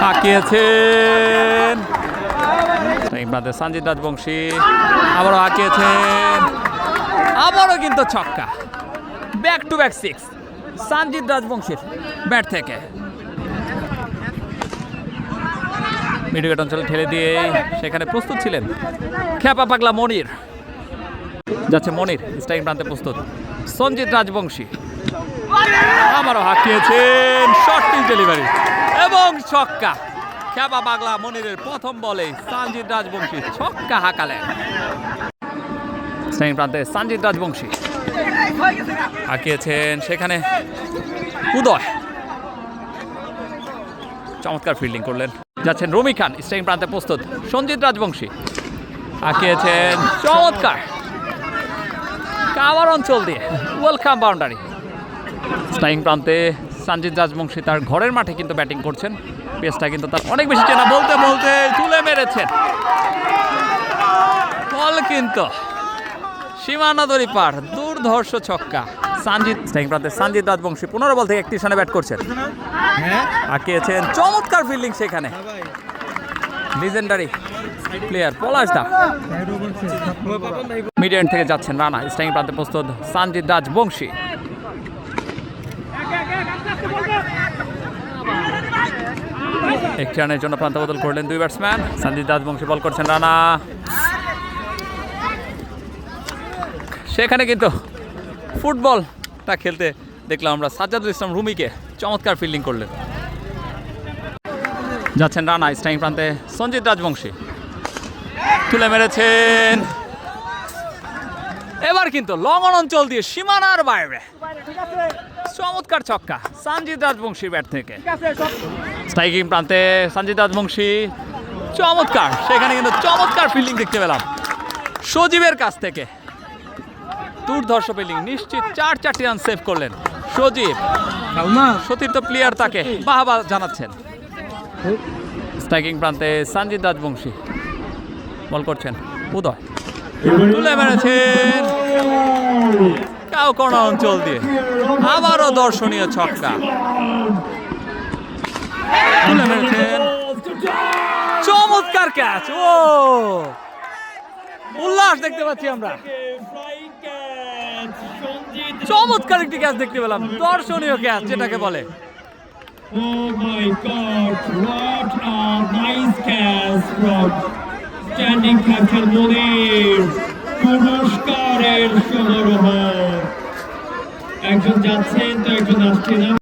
হাঁকিয়েছেন সঞ্জিত রাজবংশী, আবারও হাঁকিয়েছেন, আবারও কিন্তু ছক্কা। Back to back six Sanjit রাজবংশীর ব্যাট থেকে। মিডউইকেট অঞ্চলে ঠেলে দিয়ে সেখানে প্রস্তুত ছিলেন খ্যাপা পাগলা মনির। যাচ্ছে মনির, স্ট্রাইক প্রান্তে প্রস্তুত সঞ্জিত রাজবংশী, আবারও হাঁকিয়েছেন, শর্ট পিচ ডেলিভারি এবং ছক্কা। খ্যাপা পাগলা মনিরের প্রথম বলে সঞ্জিত রাজবংশী ছক্কা হাঁকালেন। স্ট্রাইক প্রান্তে সঞ্জিত রাজবংশী হাঁকিয়েছেন, সেখানে উদয় চমৎকার ফিল্ডিং করলেন। যাচ্ছেন রুমি খান, স্ট্রাইক প্রান্তে প্রস্তুত সঞ্জিত রাজবংশী হাঁকিয়েছেন, চমৎকার কাভার অঞ্চল দিয়ে ওয়েলকাম বাউন্ডারি। স্ট্রাইক প্রান্তে সঞ্জিত রাজবংশী তার ঘরের মাঠে কিন্তু ব্যাটিং করছেন। পেসটা কিন্তু তার অনেক বেশি চেনা, বলতে বলতে তুলে মেরেছেন বল, কিন্তু সীমানা দড়ি পার, দুর্ধর্ষ ছক্কা। স্ট্রাইক প্রান্তে সঞ্জিত রাজবংশী 15 বল থেকে 31 রানে ব্যাট করছেন, হাঁকিয়েছেন, চমৎকার ফিল্ডিং সেখানে লিজেন্ডারি প্লেয়ার পলাশ দা। মিড এন্ড থেকে যাচ্ছেন রানা, স্ট্রাইক প্রান্তে প্রস্তুত সঞ্জিত রাজবংশী, একটি রানের জন্য প্রান্ত বদল করলেন দুই ব্যাটসম্যান। সঞ্জিত রাজবংশী বল করছেন, রানা সেখানে কিন্তু ফুটবলটা খেলতে দেখলাম আমরা সাজ্জাদুল ইসলাম রুমিকে, চমৎকার ফিল্ডিং করলেন। যাচ্ছেন রানা, স্ট্রাইক প্রান্তে সঞ্জিত রাজবংশী তুলে মেরেছেন, এবার কিন্তু লং অন অঞ্চল দিয়ে সীমানার বাইরে চমৎকার ছক্কা সঞ্জিত রাজবংশীর ব্যাট থেকে। স্ট্রাইকিং প্রান্তে সঞ্জিত রাজবংশী চমৎকার, সেখানে কিন্তু চমৎকার ফিল্ডিং দেখতে পেলাম সজীবের কাছ থেকে, দুর্ধর্ষ ফিল্ডিং, নিশ্চিত 4 রান সেভ করলেন সজীব। সতীর্থ প্লেয়ার তাকে বাহবা জানাচ্ছেন। স্ট্রাইকিং প্রান্তে সঞ্জিত রাজবংশী বল করছেন, উদয় তুলে মেরেছেন কাউ কোন অঞ্চল দিয়ে, আবারও দর্শনীয় ছক্কা তুলে মেরেছেন, চমৎকার ক্যাচ। ও উল্লাস দেখতে পাচ্ছি আমরা, চমৎকার একটি ক্যাচ দেখতে পেলাম, দর্শনীয় ক্যাচ যেটাকে বলে। Oh my God, what a nice catch from standing captain Munir. পুরস্কারের সমারোহ, একজন যাচ্ছেন তো একজন আসছেন।